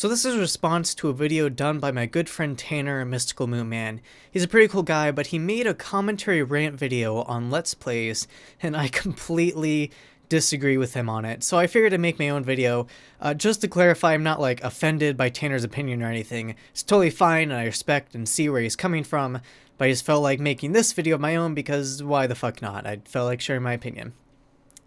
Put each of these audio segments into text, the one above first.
So this is a response to a video done by my good friend Tanner, Mystical Moon Man. He's a pretty cool guy, but he made a commentary rant video on Let's Plays, and I completely disagree with him on it. So I figured I'd make my own video. Just to clarify, I'm not like offended by Tanner's opinion or anything. It's totally fine, and I respect and see where he's coming from, but I just felt like making this video of my own because why the fuck not? I felt like sharing my opinion.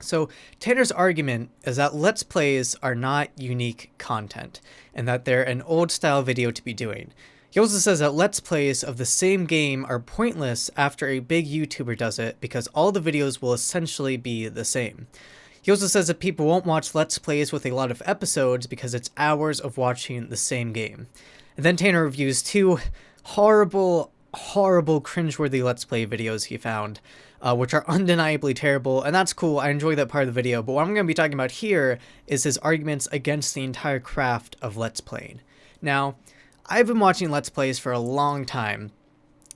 So Tanner's argument is that Let's Plays are not unique content, and that they're an old style video to be doing. He also says that Let's Plays of the same game are pointless after a big YouTuber does it because all the videos will essentially be the same. He also says that people won't watch Let's Plays with a lot of episodes because it's hours of watching the same game. And then Tanner reviews two horrible, cringeworthy Let's Play videos he found, which are undeniably terrible, and that's cool. I enjoy that part of the video, but what I'm going to be talking about here is his arguments against the entire craft of Let's Playing. Now, I've been watching Let's Plays for a long time,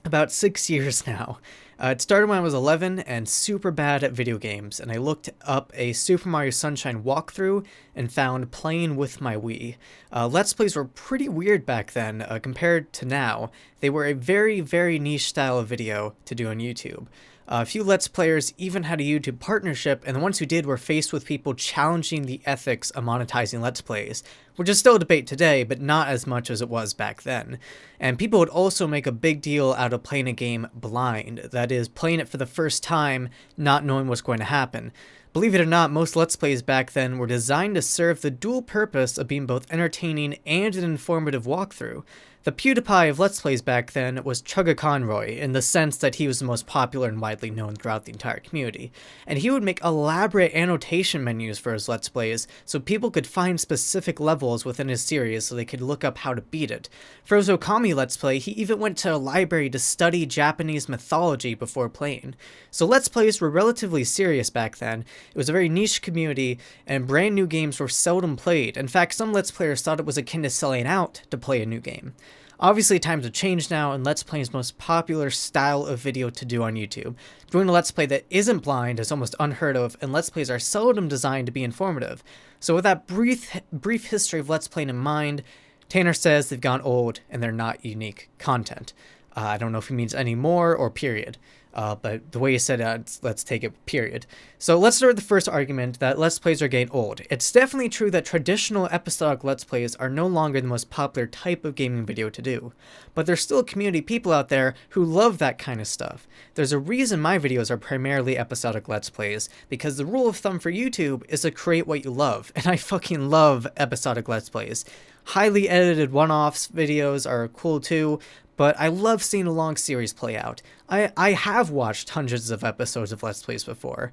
about 6 years now. It started when I was 11 and super bad at video games, and I looked up a Super Mario Sunshine walkthrough and found Playing with My Wii. Let's Plays were pretty weird back then compared to now. They were a very niche style of video to do on YouTube. A few Let's Players even had a YouTube partnership, and the ones who did were faced with people challenging the ethics of monetizing Let's Plays, which is still a debate today, but not as much as it was back then. And people would also make a big deal out of playing a game blind, that is, playing it for the first time, not knowing what's going to happen. Believe it or not, most Let's Plays back then were designed to serve the dual purpose of being both entertaining and an informative walkthrough. The PewDiePie of Let's Plays back then was Chugga Conroy, in the sense that he was the most popular and widely known throughout the entire community. And he would make elaborate annotation menus for his Let's Plays, so people could find specific levels within his series so they could look up how to beat it. For his Okami Let's Play, he even went to a library to study Japanese mythology before playing. So Let's Plays were relatively serious back then. It was a very niche community, and brand new games were seldom played. In fact, some Let's Players thought it was akin to selling out to play a new game. Obviously, times have changed now, and Let's Playing is the most popular style of video to do on YouTube. Doing a Let's Play that isn't blind is almost unheard of, and Let's Plays are seldom designed to be informative. So with that brief history of Let's Playing in mind, Tanner says they've gone old and they're not unique content. I don't know if he means any more or period. But the way you said it, let's take it period. So let's start with the first argument that Let's Plays are getting old. It's definitely true that traditional episodic Let's Plays are no longer the most popular type of gaming video to do. But there's still community people out there who love that kind of stuff. There's a reason my videos are primarily episodic Let's Plays, because the rule of thumb for YouTube is to create what you love, and I fucking love episodic Let's Plays. Highly edited one-offs videos are cool too, but I love seeing a long series play out. I have watched hundreds of episodes of Let's Plays before,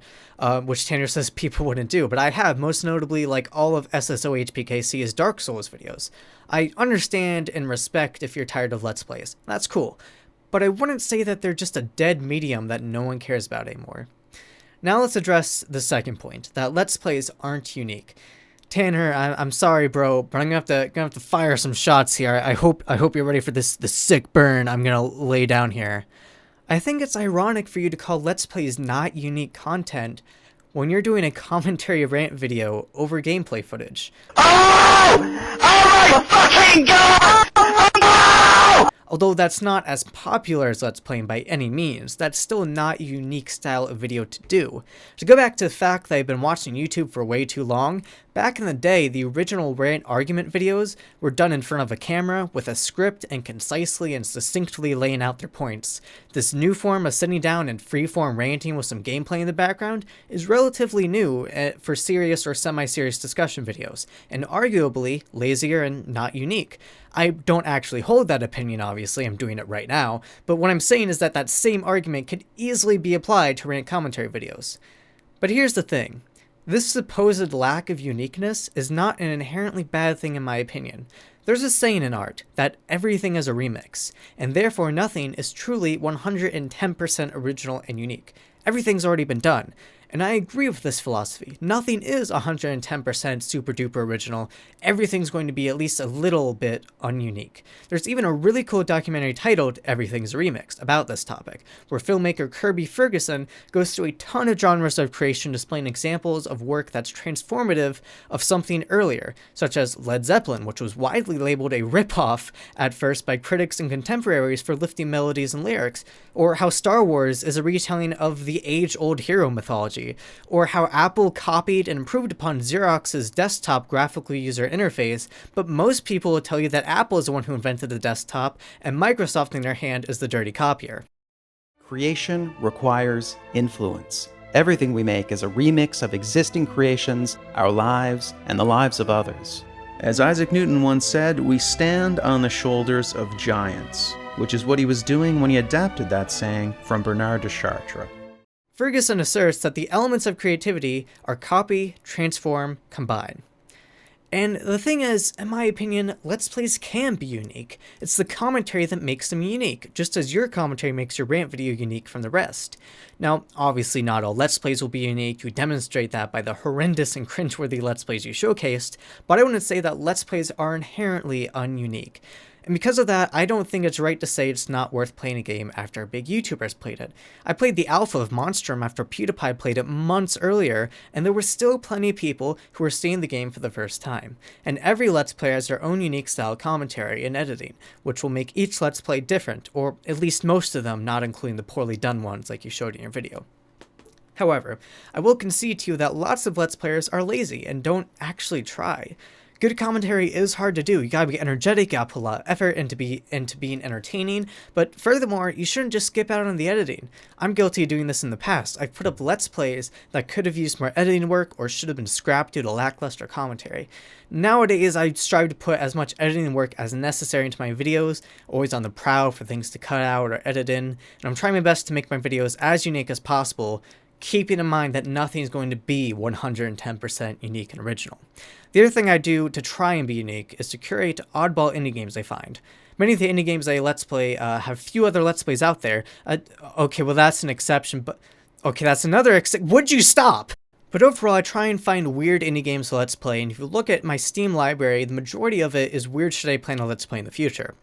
which Tanner says people wouldn't do, but I have, most notably like all of SSOHPKC's Dark Souls videos. I understand and respect if you're tired of Let's Plays. That's cool. But I wouldn't say that they're just a dead medium that no one cares about anymore. Now let's address the second point, that Let's Plays aren't unique. Tanner, I'm sorry, bro, but I'm gonna have to fire some shots here. I hope you're ready for this sick burn I'm gonna lay down here. I think it's ironic for you to call Let's Plays not unique content when you're doing a commentary rant video over gameplay footage. Oh! Oh my fucking god! Oh! Although that's not as popular as Let's Playing by any means, that's still not a unique style of video to do. To go back to the fact that I've been watching YouTube for way too long, back in the day, the original rant argument videos were done in front of a camera with a script and concisely and succinctly laying out their points. This new form of sitting down and freeform ranting with some gameplay in the background is relatively new for serious or semi-serious discussion videos, and arguably lazier and not unique. I don't actually hold that opinion, obviously, I'm doing it right now, but what I'm saying is that that same argument could easily be applied to rant commentary videos. But here's the thing. This supposed lack of uniqueness is not an inherently bad thing in my opinion. There's a saying in art that everything is a remix, and therefore nothing is truly 110% original and unique. Everything's already been done. And I agree with this philosophy. Nothing is 110% super duper original. Everything's going to be at least a little bit ununique. There's even a really cool documentary titled Everything's a Remix about this topic, where filmmaker Kirby Ferguson goes through a ton of genres of creation displaying examples of work that's transformative of something earlier, such as Led Zeppelin, which was widely labeled a ripoff at first by critics and contemporaries for lifting melodies and lyrics, or how Star Wars is a retelling of the age-old hero mythology, or how Apple copied and improved upon Xerox's desktop graphical user interface, but most people will tell you that Apple is the one who invented the desktop, and Microsoft, on their hand, is the dirty copier. Creation requires influence. Everything we make is a remix of existing creations, our lives, and the lives of others. As Isaac Newton once said, we stand on the shoulders of giants, which is what he was doing when he adapted that saying from Bernard de Chartres. Ferguson asserts that the elements of creativity are copy, transform, combine. And the thing is, in my opinion, Let's Plays can be unique. It's the commentary that makes them unique, just as your commentary makes your rant video unique from the rest. Now, obviously not all Let's Plays will be unique, you demonstrate that by the horrendous and cringeworthy Let's Plays you showcased, but I wouldn't say that Let's Plays are inherently ununique. And because of that, I don't think it's right to say it's not worth playing a game after big YouTubers played it. I played the alpha of Monstrum after PewDiePie played it months earlier, and there were still plenty of people who were seeing the game for the first time. And every Let's Player has their own unique style commentary and editing, which will make each Let's Play different, or at least most of them, not including the poorly done ones like you showed in your video. However, I will concede to you that lots of Let's Players are lazy and don't actually try. Good commentary is hard to do. You gotta be energetic, you gotta put a lot of effort into being entertaining, but furthermore, you shouldn't just skip out on the editing. I'm guilty of doing this in the past. I've put up Let's Plays that could have used more editing work or should have been scrapped due to lackluster commentary. Nowadays, I strive to put as much editing work as necessary into my videos, always on the prowl for things to cut out or edit in, and I'm trying my best to make my videos as unique as possible, keeping in mind that nothing is going to be 110% unique and original. The other thing I do to try and be unique is to curate oddball indie games I find. Many of the indie games I Let's Play have few other Let's Plays out there. Okay, well that's an exception, but... Okay, that's another would you stop? But overall, I try and find weird indie games to Let's Play, and if you look at my Steam library, the majority of it is weird shit I plan to Let's Play in the future.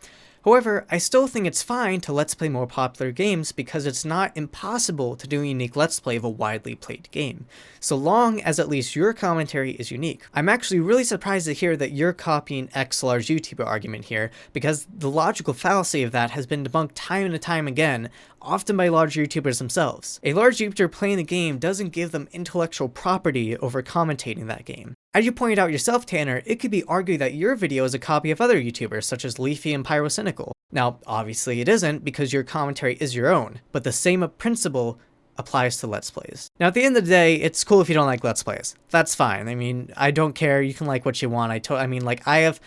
However, I still think it's fine to Let's Play more popular games because it's not impossible to do a unique Let's Play of a widely played game, so long as at least your commentary is unique. I'm actually really surprised to hear that you're copying X large YouTuber argument here, because the logical fallacy of that has been debunked time and time again, often by large YouTubers themselves. A large YouTuber playing the game doesn't give them intellectual property over commentating that game. As you pointed out yourself, Tanner, it could be argued that your video is a copy of other YouTubers, such as Leafy and Pyrocynical. Now, obviously it isn't, because your commentary is your own, but the same principle applies to Let's Plays. Now, at the end of the day, it's cool if you don't like Let's Plays. That's fine. I mean, I don't care. You can like what you want. I mean, like, I have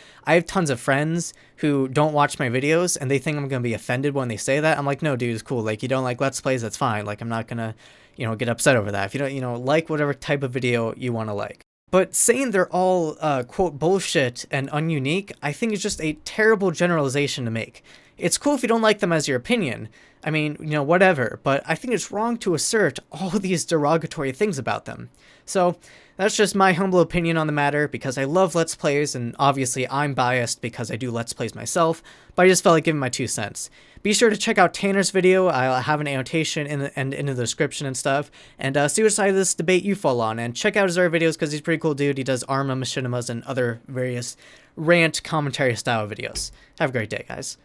tons of friends who don't watch my videos, and they think I'm gonna be offended when they say that. I'm like, no, dude, it's cool. Like, you don't like Let's Plays, that's fine. Like, I'm not gonna, get upset over that. If you don't, like whatever type of video you want to like. But saying they're all, quote, bullshit and ununique, I think is just a terrible generalization to make. It's cool if you don't like them as your opinion. I mean, whatever, but I think it's wrong to assert all these derogatory things about them. So, that's just my humble opinion on the matter, because I love Let's Plays, and obviously I'm biased because I do Let's Plays myself, but I just felt like giving my 2 cents. Be sure to check out Tanner's video. I'll have an annotation in the description and stuff, and see which side of this debate you fall on, and check out his other videos because he's a pretty cool dude. He does Arma, Machinimas, and other various rant commentary style videos. Have a great day, guys.